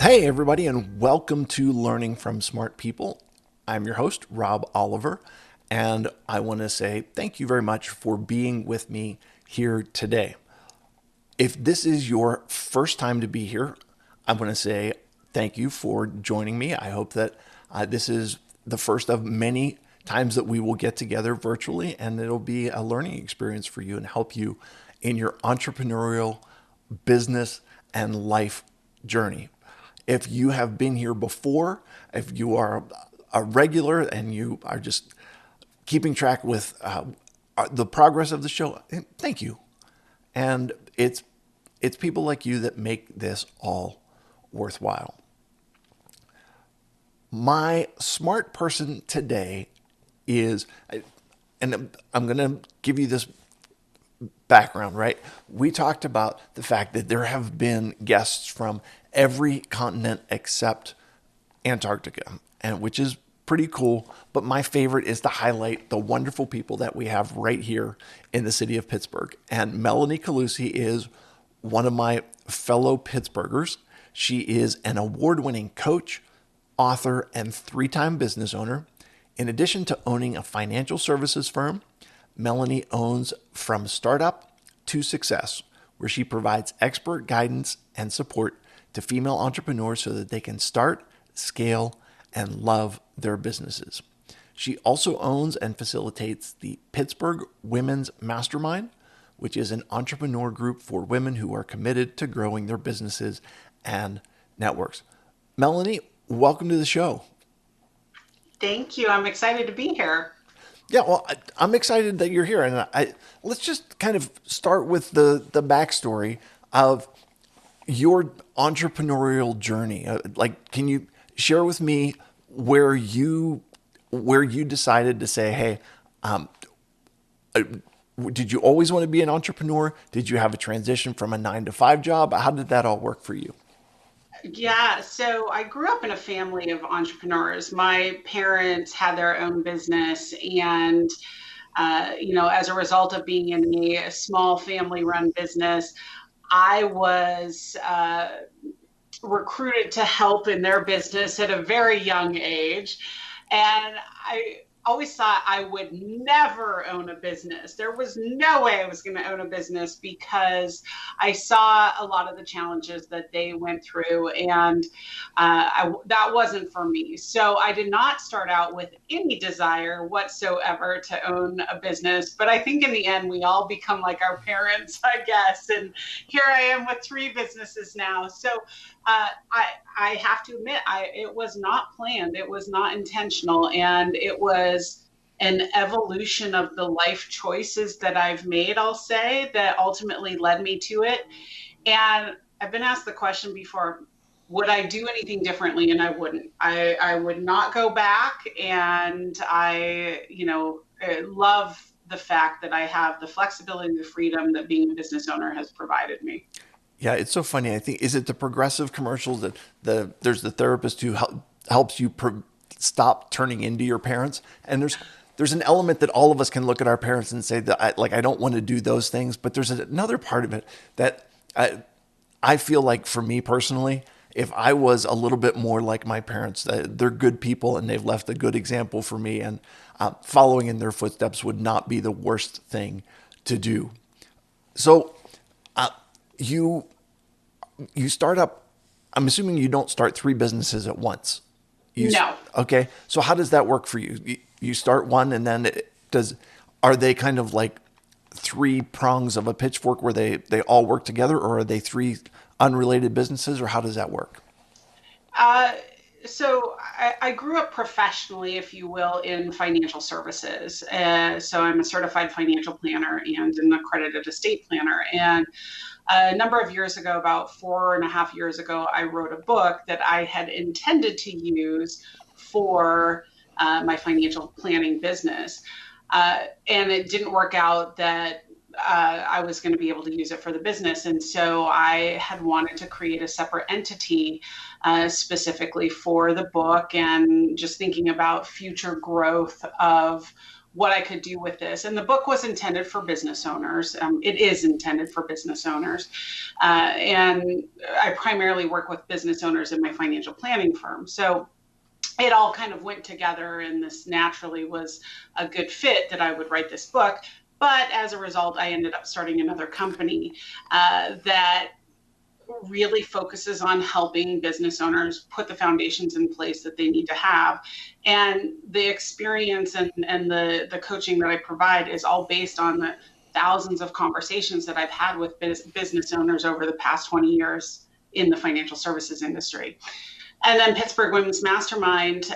Hey, everybody, and welcome to Learning from Smart People. I'm your host, Rob Oliver, and I want to say thank you very much for being with me here today. If this is your first time to be here, I want to say thank you for joining me. I hope that this is the first of many times that we will get together virtually, and it'll be a learning experience for you and help you in your entrepreneurial business and life journey. If you have been here before, if you are a regular and you are just keeping track with the progress of the show, thank you. And it's people like you that make this all worthwhile. My smart person today is, and I'm going to give you this background, right? We talked about the fact that there have been guests from every continent except Antarctica, and which is pretty cool. But my favorite is to highlight the wonderful people that we have right here in the city of Pittsburgh. And Melanie Colusci is one of my fellow Pittsburghers. She is an award-winning coach, author, and three-time business owner. In addition to owning a financial services firm, Melanie owns From Startup to Success, where she provides expert guidance and support to female entrepreneurs so that they can start, scale, and love their businesses. She also owns and facilitates the Pittsburgh Women's Mastermind, which is an entrepreneur group for women who are committed to growing their businesses and networks. Melanie, welcome to the show. Thank you. I'm excited to be here. Yeah, well, I'm excited that you're here, and let's just kind of start with the backstory of your entrepreneurial journey. Like, can you share with me where you decided to say, "Hey, um, did you always want to be an entrepreneur? Did you have a transition from a 9 to 5 job? How did that all work for you?" Yeah, so I grew up in a family of entrepreneurs. My parents had their own business, and as a result of being in a small family-run business, I was recruited to help in their business at a very young age. And I always thought I would never own a business. There was no way I was going to own a business because I saw a lot of the challenges that they went through, and that wasn't for me. So I did not start out with any desire whatsoever to own a business. But I think in the end, we all become like our parents, I guess. And here I am with three businesses now. So I have to admit, it was not planned, it was not intentional, and it was an evolution of the life choices that I've made, I'll say, that ultimately led me to it. And I've been asked the question before, would I do anything differently? And I wouldn't. I would not go back. And I love the fact that I have the flexibility and the freedom that being a business owner has provided me. Yeah, it's so funny. I think is it the progressive commercials that there's the therapist who helps you stop turning into your parents, and there's an element that all of us can look at our parents and say that I don't want to do those things, but there's another part of it that I feel like for me personally, if I was a little bit more like my parents, they're good people and they've left a good example for me, and following in their footsteps would not be the worst thing to do. So you you start up. I'm assuming you don't start three businesses at once. You No. okay? So how does that work for you? You start one, and then does are they kind of like three prongs of a pitchfork where they all work together, or are they three unrelated businesses, or how does that work? Uh, so I grew up professionally, if you will, in financial services. So I'm a certified financial planner and an accredited estate planner. And a number of years ago, about 4.5 years ago, I wrote a book that I had intended to use for my financial planning business. And it didn't work out that I was going to be able to use it for the business. And so I had wanted to create a separate entity specifically for the book and just thinking about future growth of what I could do with this. And the book was intended for business owners. It is intended for business owners. And I primarily work with business owners in my financial planning firm. So it all kind of went together, and this naturally was a good fit that I would write this book. But as a result, I ended up starting another company that really focuses on helping business owners put the foundations in place that they need to have. And the experience and the coaching that I provide is all based on the thousands of conversations that I've had with business owners over the past 20 years in the financial services industry. And then Pittsburgh Women's Mastermind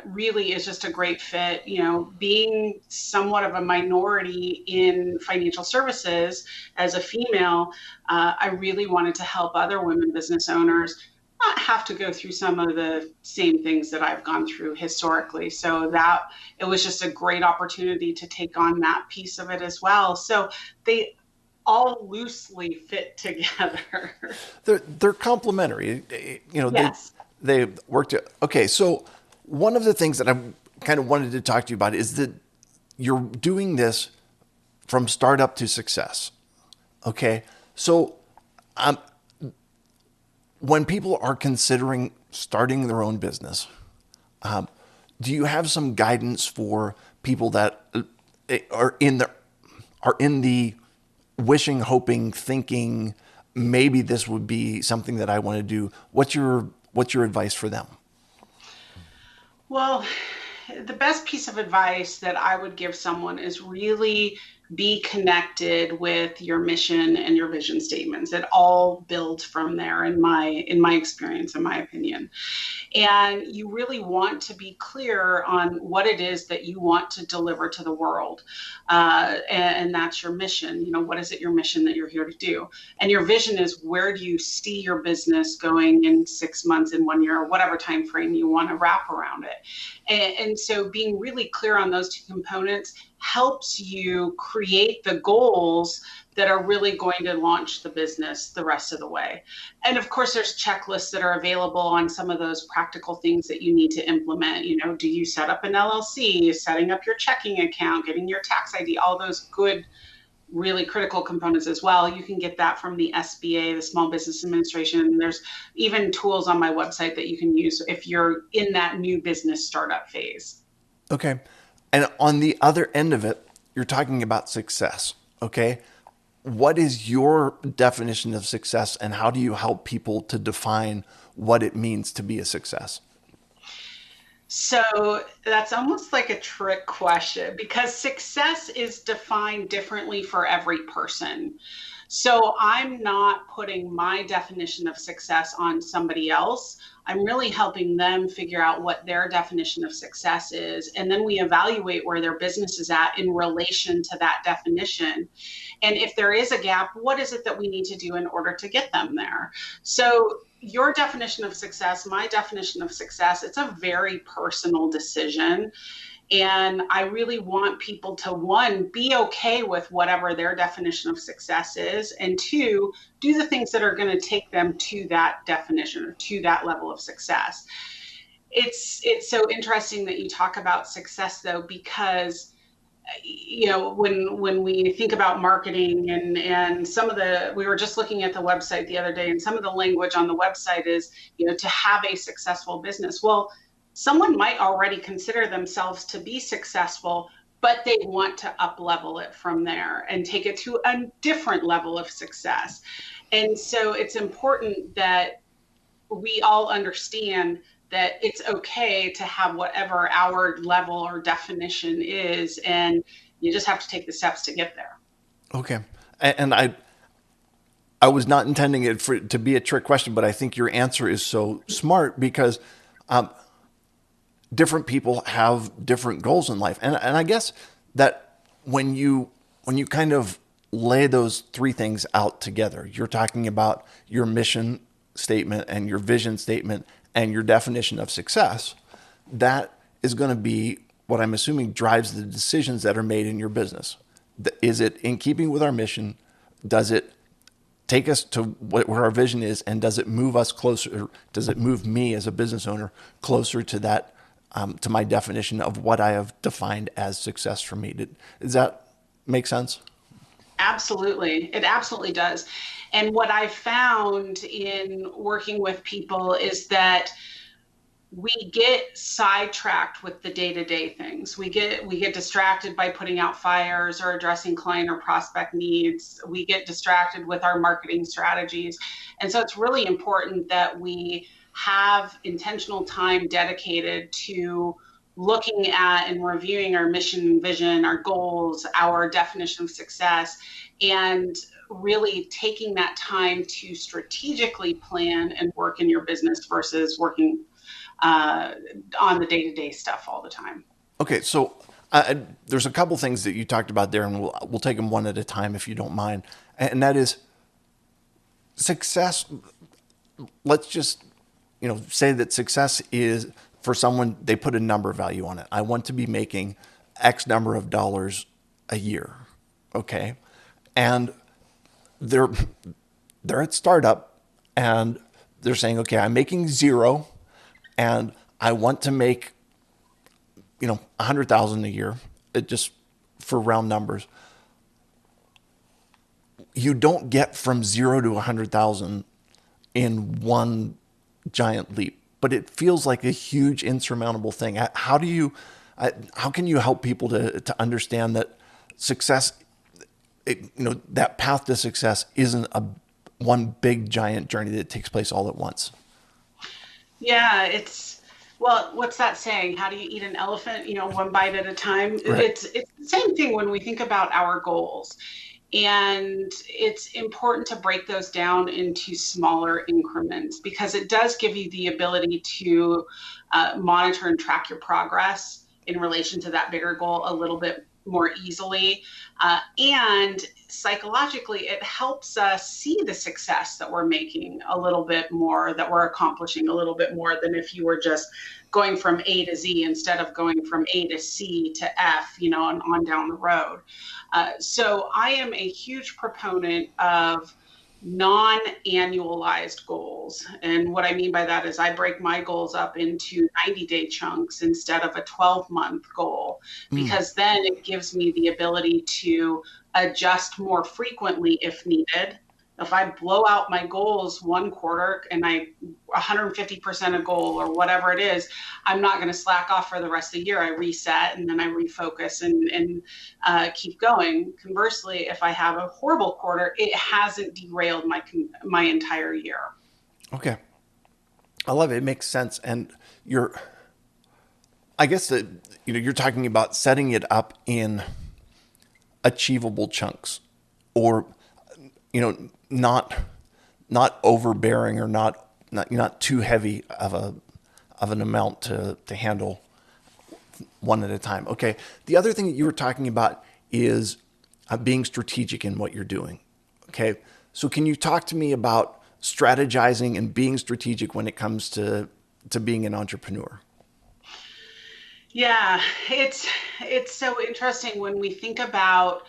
really is just a great fit. You know, being somewhat of a minority in financial services as a female, I really wanted to help other women business owners not have to go through some of the same things that I've gone through historically. So that it was just a great opportunity to take on that piece of it as well. So they all loosely fit together. They're complementary. You know, Yes. they worked. Okay, so one of the things that I kind of wanted to talk to you about is that you're doing this from startup to success. Okay, so when people are considering starting their own business, do you have some guidance for people that are in the wishing, hoping, thinking maybe this would be something that I want to do? What's your advice for them? Well, the best piece of advice that I would give someone is really be connected with your mission and your vision statements. It all builds from there in my experience, in my opinion. And you really want to be clear on what it is that you want to deliver to the world. And that's your mission. You know, what is it, your mission that you're here to do? And your vision is, where do you see your business going in 6 months, in 1 year, or whatever time frame you want to wrap around it. And so being really clear on those two components helps you create the goals that are really going to launch the business the rest of the way. And of course, there's checklists that are available on some of those practical things that you need to implement. You know, do you set up an LLC, setting up your checking account, getting your tax ID, all those good, really critical components as well. You can get that from the SBA, the Small Business Administration. And there's even tools on my website that you can use if you're in that new business startup phase. Okay. And on the other end of it, you're talking about success. Okay. What is your definition of success, and how do you help people to define what it means to be a success? So that's almost like a trick question because success is defined differently for every person. So I'm not putting my definition of success on somebody else. I'm really helping them figure out what their definition of success is. And then we evaluate where their business is at in relation to that definition. And if there is a gap, what is it that we need to do in order to get them there? So your definition of success, my definition of success, it's a very personal decision. And I really want people to, one, be okay with whatever their definition of success is, and two, do the things that are going to take them to that definition or to that level of success. It's so interesting that you talk about success though, because you know, when we think about marketing and some of the, we were just looking at the website the other day, and some of the language on the website is, you know, to have a successful business. Well, someone might already consider themselves to be successful, but they want to up level it from there and take it to a different level of success. And so it's important that we all understand that it's okay to have whatever our level or definition is, and you just have to take the steps to get there. Okay. And I was not intending it to be a trick question, but I think your answer is so smart because different people have different goals in life. And I guess that when you kind of lay those three things out together, you're talking about your mission statement and your vision statement and your definition of success. That is going to be what I'm assuming drives the decisions that are made in your business. Is it in keeping with our mission? Does it take us to where our vision is? And does it move us closer? Does it move me as a business owner closer to that to my definition of what I have defined as success for me. Does that make sense? Absolutely. It absolutely does. And what I found in working with people is that we get sidetracked with the day-to-day things. We get distracted by putting out fires or addressing client or prospect needs. We get distracted with our marketing strategies. And so it's really important that we have intentional time dedicated to looking at and reviewing our mission, vision, our goals, our definition of success, and really taking that time to strategically plan and work in your business versus working uh, on the day-to-day stuff all the time. Okay, so there's a couple things that you talked about there, and we'll take them one at a time if you don't mind. And that is success. Let's just say that success is for someone, they put a number value on it. I want to be making X number of dollars a year. Okay, and they're they're at startup and they're saying, okay, I'm making zero, and I want to make 100,000 a year. It just for round numbers. You don't get from zero to 100,000 in one giant leap, but it feels like a huge insurmountable thing. How can you help people to understand that success, that path to success isn't a one big giant journey that takes place all at once? Yeah, well, what's that saying? How do you eat an elephant? One bite at a time. Right. It's the same thing when we think about our goals. And it's important to break those down into smaller increments because it does give you the ability to monitor and track your progress in relation to that bigger goal a little bit more easily. And psychologically, it helps us see the success that we're making a little bit more, that we're accomplishing a little bit more than if you were just going from A to Z instead of going from A to C to F, and on down the road. So I am a huge proponent of non-annualized goals. And what I mean by that is I break my goals up into 90-day chunks instead of a 12-month goal, Mm. because then it gives me the ability to adjust more frequently if needed. If I blow out my goals one quarter and I 150% a goal or whatever it is, I'm not going to slack off for the rest of the year. I reset and then I refocus and keep going. Conversely, if I have a horrible quarter, it hasn't derailed my entire year. Okay. I love it. It makes sense. And I guess that, you're talking about setting it up in achievable chunks, or, not overbearing, or not too heavy of an amount to handle one at a time. Okay. The other thing that you were talking about is being strategic in what you're doing. Okay. So can you talk to me about strategizing and being strategic when it comes to being an entrepreneur? Yeah, it's so interesting when we think about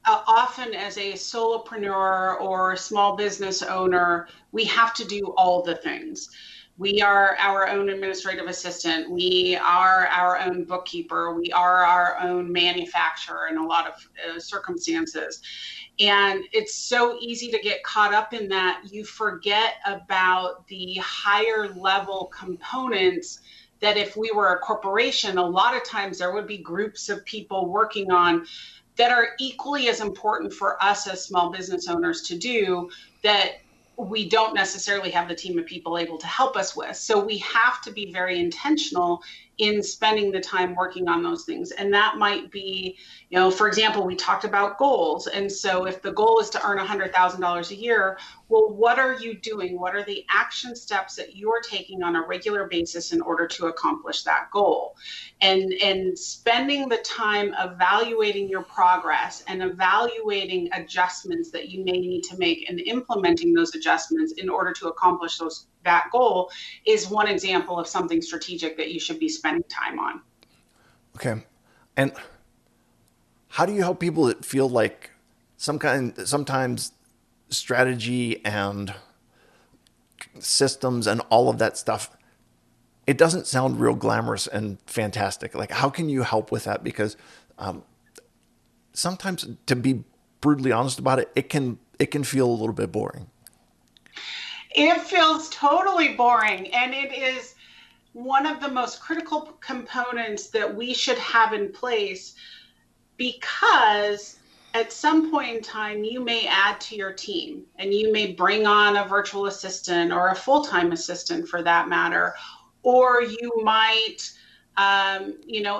often as a solopreneur or small business owner, we have to do all the things. We are our own administrative assistant. We are our own bookkeeper. We are our own manufacturer in a lot of circumstances. And it's so easy to get caught up in that. You forget about the higher level components that if we were a corporation, a lot of times there would be groups of people working on that are equally as important for us as small business owners to do, that we don't necessarily have the team of people able to help us with. So we have to be very intentional in spending the time working on those things. And that might be, for example, we talked about goals. And so if the goal is to earn $100,000 a year, well, what are you doing? What are the action steps that you're taking on a regular basis in order to accomplish that goal? And spending the time evaluating your progress and evaluating adjustments that you may need to make and implementing those adjustments in order to accomplish that goal is one example of something strategic that you should be spending time on. Okay. And how do you help people that feel like sometimes strategy and systems and all of that stuff it doesn't sound real glamorous and fantastic. Like, how can you help with that? Because sometimes, to be brutally honest about it, it can feel a little bit boring. It feels totally boring, and it is one of the most critical components that we should have in place because at some point in time, you may add to your team and you may bring on a virtual assistant or a full time assistant for that matter, or you might.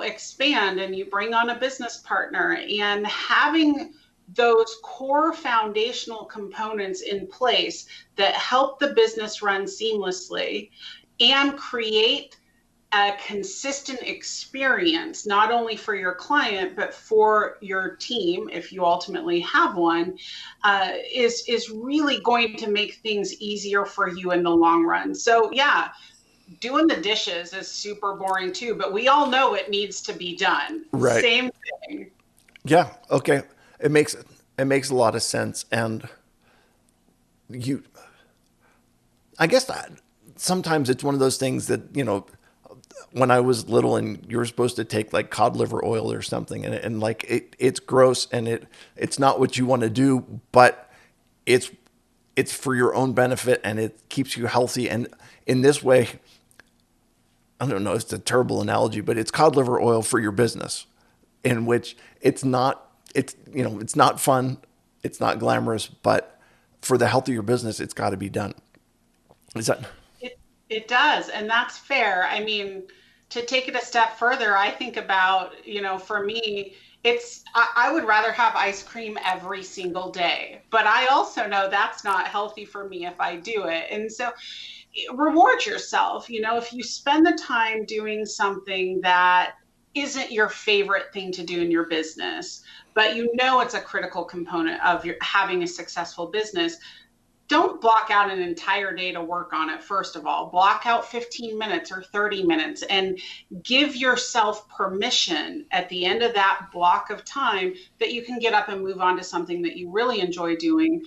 Expand and you bring on a business partner, and having those core foundational components in place that help the business run seamlessly and create a consistent experience, not only for your client, but for your team, if you ultimately have one, is really going to make things easier for you in the long run. So, yeah, doing the dishes is super boring too, but we all know it needs to be done. Right. Same thing. Yeah. Okay. It makes a lot of sense. And you, I guess that sometimes it's one of those things that, when I was little and you were supposed to take like cod liver oil or something, and like it's gross, and it's not what you want to do, but it's it's for your own benefit, and it keeps you healthy. And in this way, I don't know, it's a terrible analogy, but it's cod liver oil for your business, in which it's not fun, it's not glamorous, but for the health of your business, it's got to be done. Is that It does, and that's fair. I mean, to take it a step further, I think about, for me, I would rather have ice cream every single day, but I also know that's not healthy for me if I do it. And so reward yourself. If you spend the time doing something that isn't your favorite thing to do in your business, but it's a critical component of your having a successful business, don't block out an entire day to work on it. First of all, block out 15 minutes or 30 minutes and give yourself permission at the end of that block of time that you can get up and move on to something that you really enjoy doing.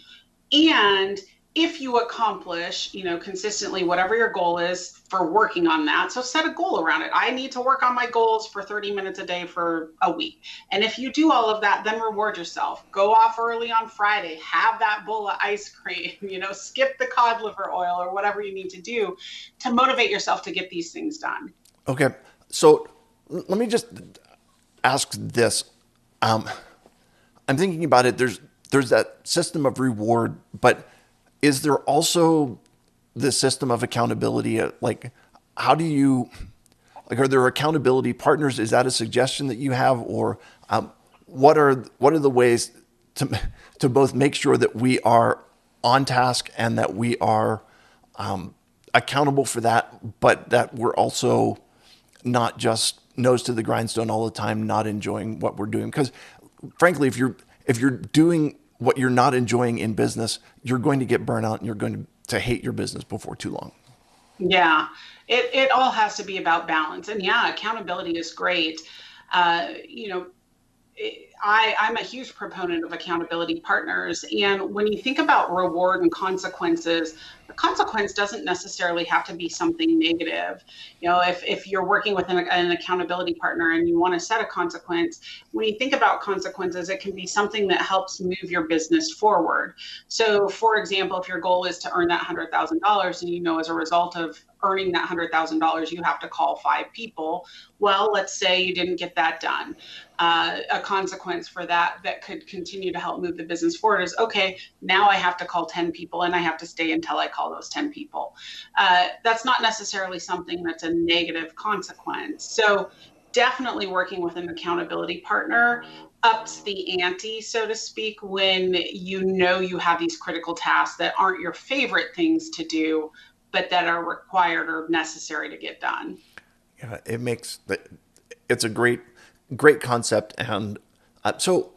And if you accomplish, consistently whatever your goal is for working on that, so set a goal around it. I need to work on my goals for 30 minutes a day for a week. And if you do all of that, then reward yourself. Go off early on Friday, have that bowl of ice cream, skip the cod liver oil or whatever you need to do to motivate yourself to get these things done. okay? So let me just ask this. Um, I'm thinking about it. There's that system of reward, but is there also the system of accountability? Like, how do you like? Are there accountability partners? Is that a suggestion that you have, or what are the ways to to both make sure that we are on task and that we are accountable for that, but that we're also not just nose to the grindstone all the time, not enjoying what we're doing? Because frankly, if you're doing what you're not enjoying in business, you're going to get burnout, and you're going to hate your business before too long. Yeah, it all has to be about balance. And yeah, accountability is great. Uh, you know, I'm a huge proponent of accountability partners. And when you think about reward and consequences, the consequence doesn't necessarily have to be something negative. If you're working with an accountability partner and you want to set a consequence, when you think about consequences, it can be something that helps move your business forward. So, for example, if your goal is to earn that $100,000 and as a result of earning that $100,000, you have to call 5 people. Well, let's say you didn't get that done. A consequence for that could continue to help move the business forward is, okay, now I have to call 10 people and I have to stay until I call those 10 people. That's not necessarily something that's a negative consequence. So definitely working with an accountability partner ups the ante, so to speak, when you have these critical tasks that aren't your favorite things to do, but that are required or necessary to get done. Yeah, it's a great concept. And so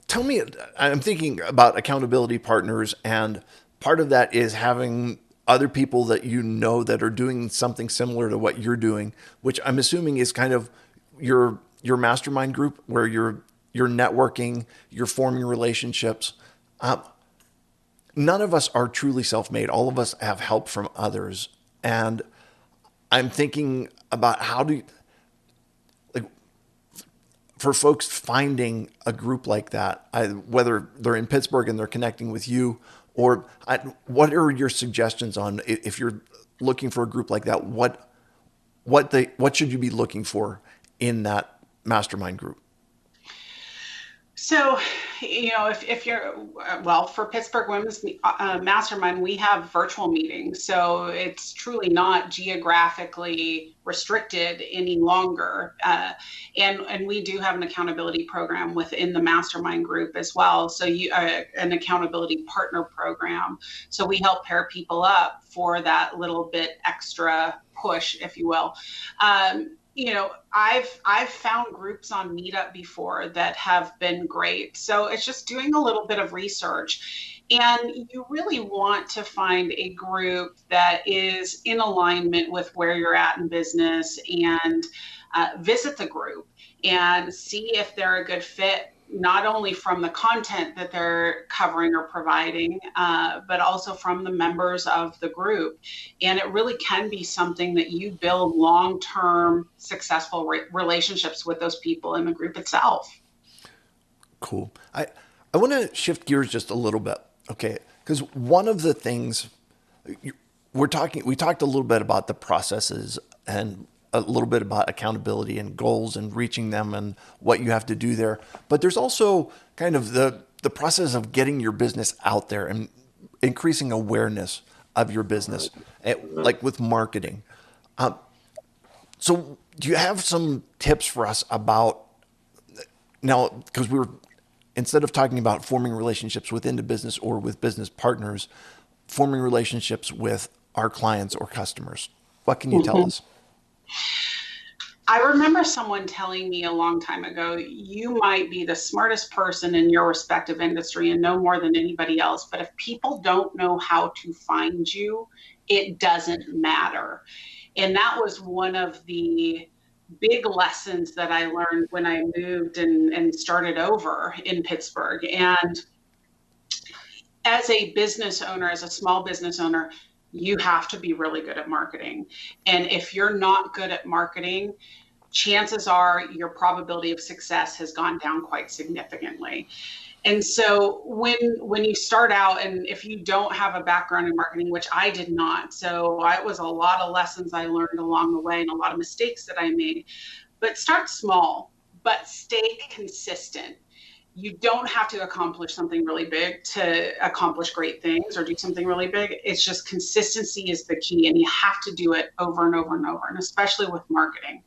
tell me, I'm thinking about accountability partners, and part of that is having other people that that are doing something similar to what you're doing, which I'm assuming is kind of your mastermind group, where you're networking, you're forming relationships. None of us are truly self-made. All of us have help from others, and I'm thinking about how do you, like, for folks finding a group like that, whether they're in Pittsburgh and they're connecting with you, or what are your suggestions on if you're looking for a group like that? What should you be looking for in that mastermind group? So, if you're, well, for Pittsburgh Women's Mastermind, we have virtual meetings. So it's truly not geographically restricted any longer. And we do have an accountability program within the mastermind group as well. So an accountability partner program. So we help pair people up for that little bit extra push, if you will. I've found groups on Meetup before that have been great. So it's just doing a little bit of research. And you really want to find a group that is in alignment with where you're at in business, and visit the group and see if they're a good fit, not only from the content that they're covering or providing, but also from the members of the group. And it really can be something that you build long-term successful relationships with those people in the group itself. Cool. I want to shift gears just a little bit, okay? Because one of the things we talked a little bit about the processes and a little bit about accountability and goals and reaching them and what you have to do there. But there's also kind of the process of getting your business out there and increasing awareness of your business, like with marketing. So do you have some tips for us about now, because instead of talking about forming relationships within the business or with business partners, forming relationships with our clients or customers. What can you tell us? I remember someone telling me a long time ago, you might be the smartest person in your respective industry and know more than anybody else, but if people don't know how to find you, it doesn't matter. And that was one of the big lessons that I learned when I moved and started over in Pittsburgh. And as a business owner, as a small business owner, you have to be really good at marketing. And if you're not good at marketing, chances are your probability of success has gone down quite significantly. And so when you start out, and if you don't have a background in marketing, which I did not, so it was a lot of lessons I learned along the way and a lot of mistakes that I made. But start small, but stay consistent. You don't have to accomplish something really big to accomplish great things or do something really big. It's just consistency is the key, and you have to do it over and over and over, and especially with marketing.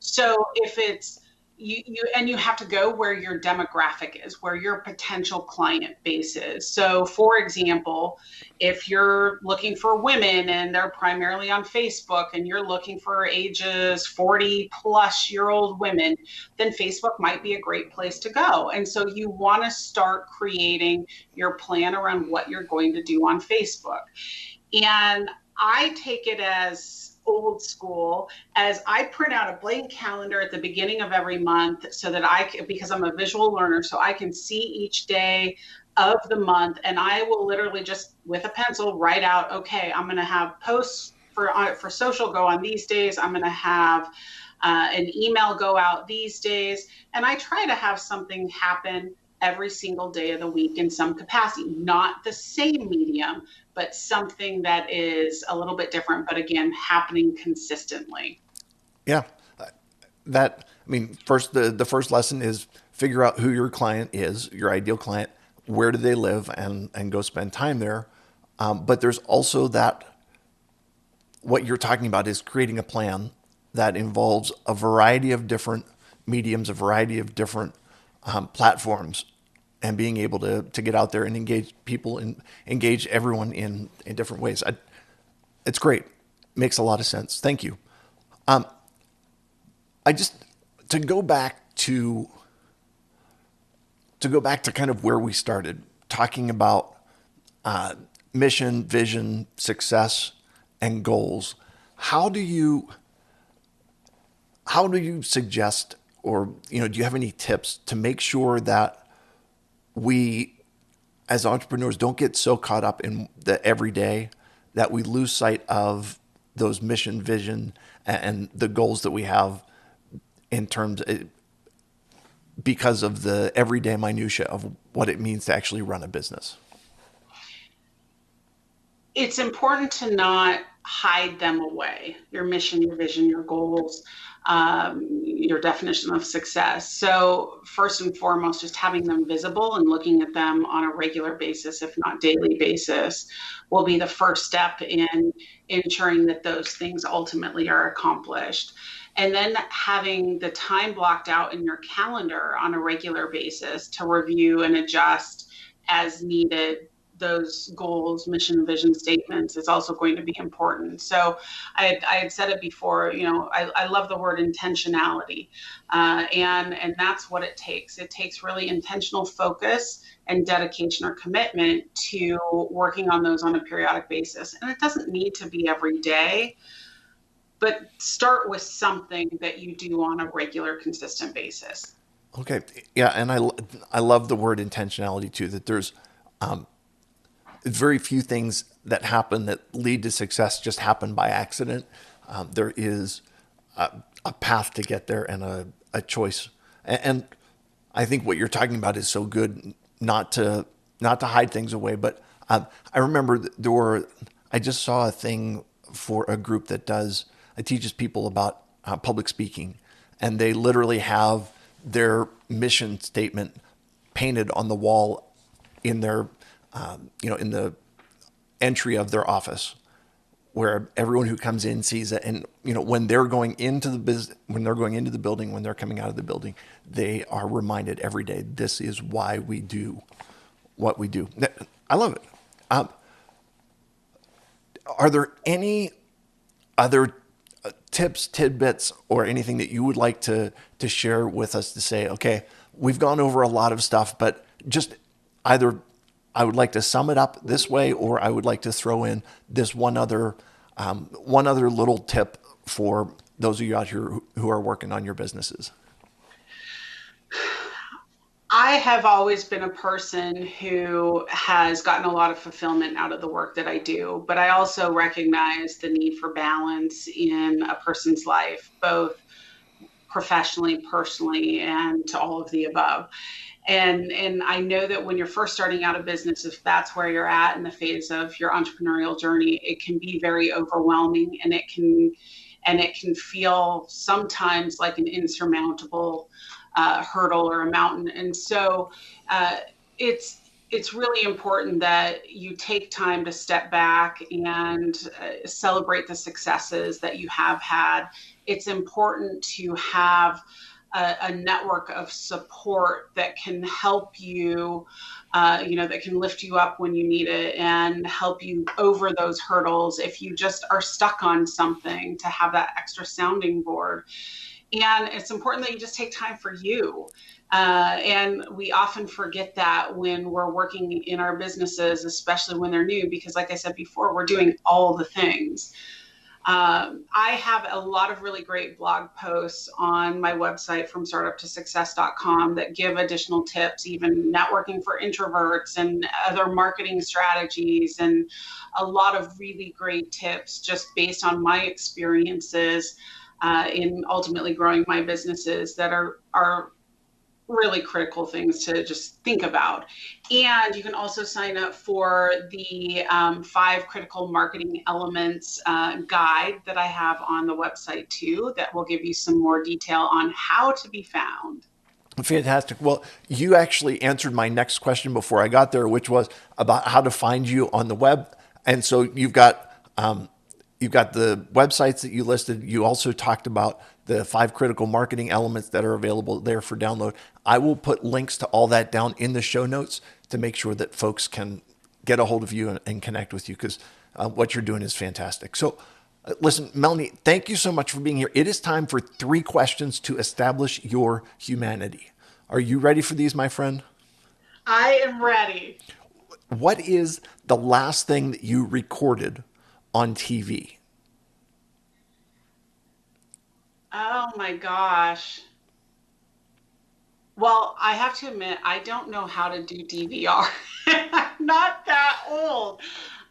So if it's you have to go where your demographic is, where your potential client base is. So for example, if you're looking for women and they're primarily on Facebook and you're looking for ages 40 plus year old women, then Facebook might be a great place to go. And so you want to start creating your plan around what you're going to do on Facebook. And I take it as old school, as I print out a blank calendar at the beginning of every month so that because I'm a visual learner, so I can see each day of the month, and I will literally just with a pencil write out, okay, I'm going to have posts for social go on these days. I'm going to have an email go out these days, and I try to have something happen every single day of the week in some capacity, not the same medium, but something that is a little bit different, but again, happening consistently. Yeah, I mean, the first lesson is figure out who your client is, your ideal client, where do they live, and go spend time there. But there's also that what you're talking about is creating a plan that involves a variety of different mediums, a variety of different platforms, and being able to get out there and engage people and engage everyone in different ways. It's great. Makes a lot of sense. Thank you. I just to go back to kind of where we started talking about mission, vision, success, and goals. How do you suggest, or do you have any tips to make sure that we as entrepreneurs don't get so caught up in the everyday that we lose sight of those mission, vision, and the goals that we have in terms because of the everyday minutia of what it means to actually run a business. It's important to not hide them away, your mission, your vision, your goals, your definition of success. So, first and foremost, just having them visible and looking at them on a regular basis, if not daily basis, will be the first step in ensuring that those things ultimately are accomplished. And then having the time blocked out in your calendar on a regular basis to review and adjust as needed those goals, mission, vision statements is also going to be important. So I had said it before, I love the word intentionality. And that's what it takes. It takes really intentional focus and dedication or commitment to working on those on a periodic basis. And it doesn't need to be every day, but start with something that you do on a regular, consistent basis. Okay, yeah, and I love the word intentionality too. That there's very few things that happen that lead to success just happen by accident. There is a path to get there and a choice. And I think what you're talking about is so good, not to hide things away. But I remember I just saw a thing for a group that teaches people about public speaking, and they literally have their mission statement painted on the wall in their in the entry of their office, where everyone who comes in sees it. And when they're going into the business, when they're going into the building, when they're coming out of the building, they are reminded every day, this is why we do what we do. I love it. Are there any other tips, tidbits, or anything that you would like to share with us to say, okay, we've gone over a lot of stuff, but just either I would like to sum it up this way, or I would like to throw in this one other little tip for those of you out here who are working on your businesses? I have always been a person who has gotten a lot of fulfillment out of the work that I do, but I also recognize the need for balance in a person's life, both professionally, personally, and to all of the above. And I know that when you're first starting out a business, if that's where you're at in the phase of your entrepreneurial journey, it can be very overwhelming, and it can feel sometimes like an insurmountable hurdle or a mountain. And so uh, it's really important that you take time to step back and celebrate the successes that you have had. It's important to have a network of support that can help you, that can lift you up when you need it and help you over those hurdles. If you just are stuck on something, to have that extra sounding board. And it's important that you just take time for you. And we often forget that when we're working in our businesses, especially when they're new, because like I said before, we're doing all the things. I have a lot of really great blog posts on my website from startuptosuccess.com that give additional tips, even networking for introverts and other marketing strategies, and a lot of really great tips just based on my experiences in ultimately growing my businesses that are really critical things to just think about. And you can also sign up for the 5 critical marketing elements guide that I have on the website too, that will give you some more detail on how to be found. Fantastic. Well, you actually answered my next question before I got there, which was about how to find you on the web. And so you've got the websites that you listed. You also talked about the 5 critical marketing elements that are available there for download. I will put links to all that down in the show notes to make sure that folks can get a hold of you and connect with you, because what you're doing is fantastic. So, listen, Melanie, thank you so much for being here. It is time for 3 questions to establish your humanity. Are you ready for these, my friend? I am ready. What is the last thing that you recorded on TV? Oh my gosh. Well, I have to admit, I don't know how to do DVR. I'm not that old.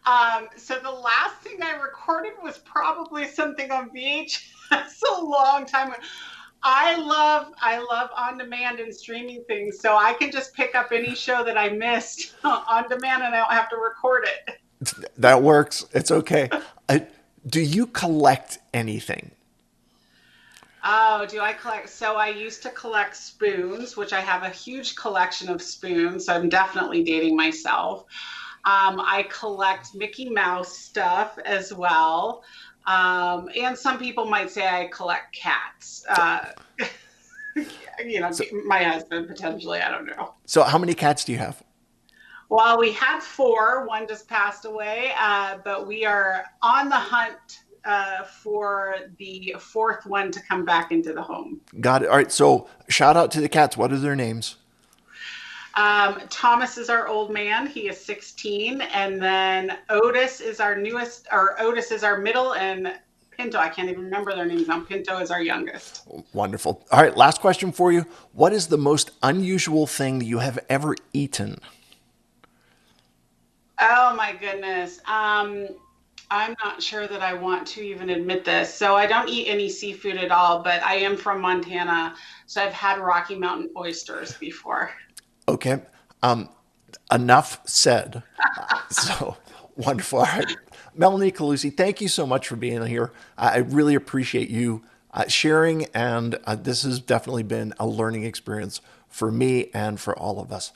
So the last thing I recorded was probably something on VHS a long time ago. I love on demand and streaming things, so I can just pick up any show that I missed on demand, and I don't have to record it. That works. It's okay. Do you collect anything? Oh, do I collect? So I used to collect spoons, which I have a huge collection of spoons. So I'm definitely dating myself. I collect Mickey Mouse stuff as well. And some people might say I collect cats. So, My husband potentially, I don't know. so how many cats do you have? Well, we had four. One just passed away, but we are on the hunt for the fourth one to come back into the home. Got it. All right. So shout out to the cats. What are their names? Thomas is our old man. He is 16. And then Otis is our newest, or Otis is our middle, and Pinto, I can't even remember their names now. Pinto is our youngest. Wonderful. All right. Last question for you. What is the most unusual thing you have ever eaten? Oh my goodness. I'm not sure that I want to even admit this. So I don't eat any seafood at all, but I am from Montana. So I've had Rocky Mountain oysters before. Okay. Um, Enough said. So wonderful. All right. Melanie Colusci, thank you so much for being here. I really appreciate you sharing, and this has definitely been a learning experience for me and for all of us.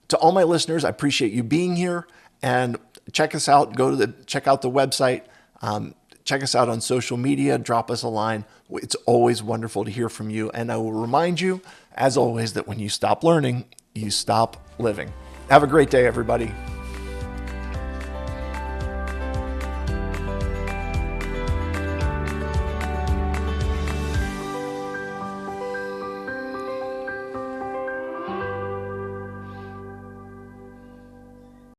To all my listeners, I appreciate you being here, and check us out. Check out the website. Check us out on social media. Drop us a line. It's always wonderful to hear from you, and I will remind you, as always, that when you stop learning, you stop living. Have a great day, everybody.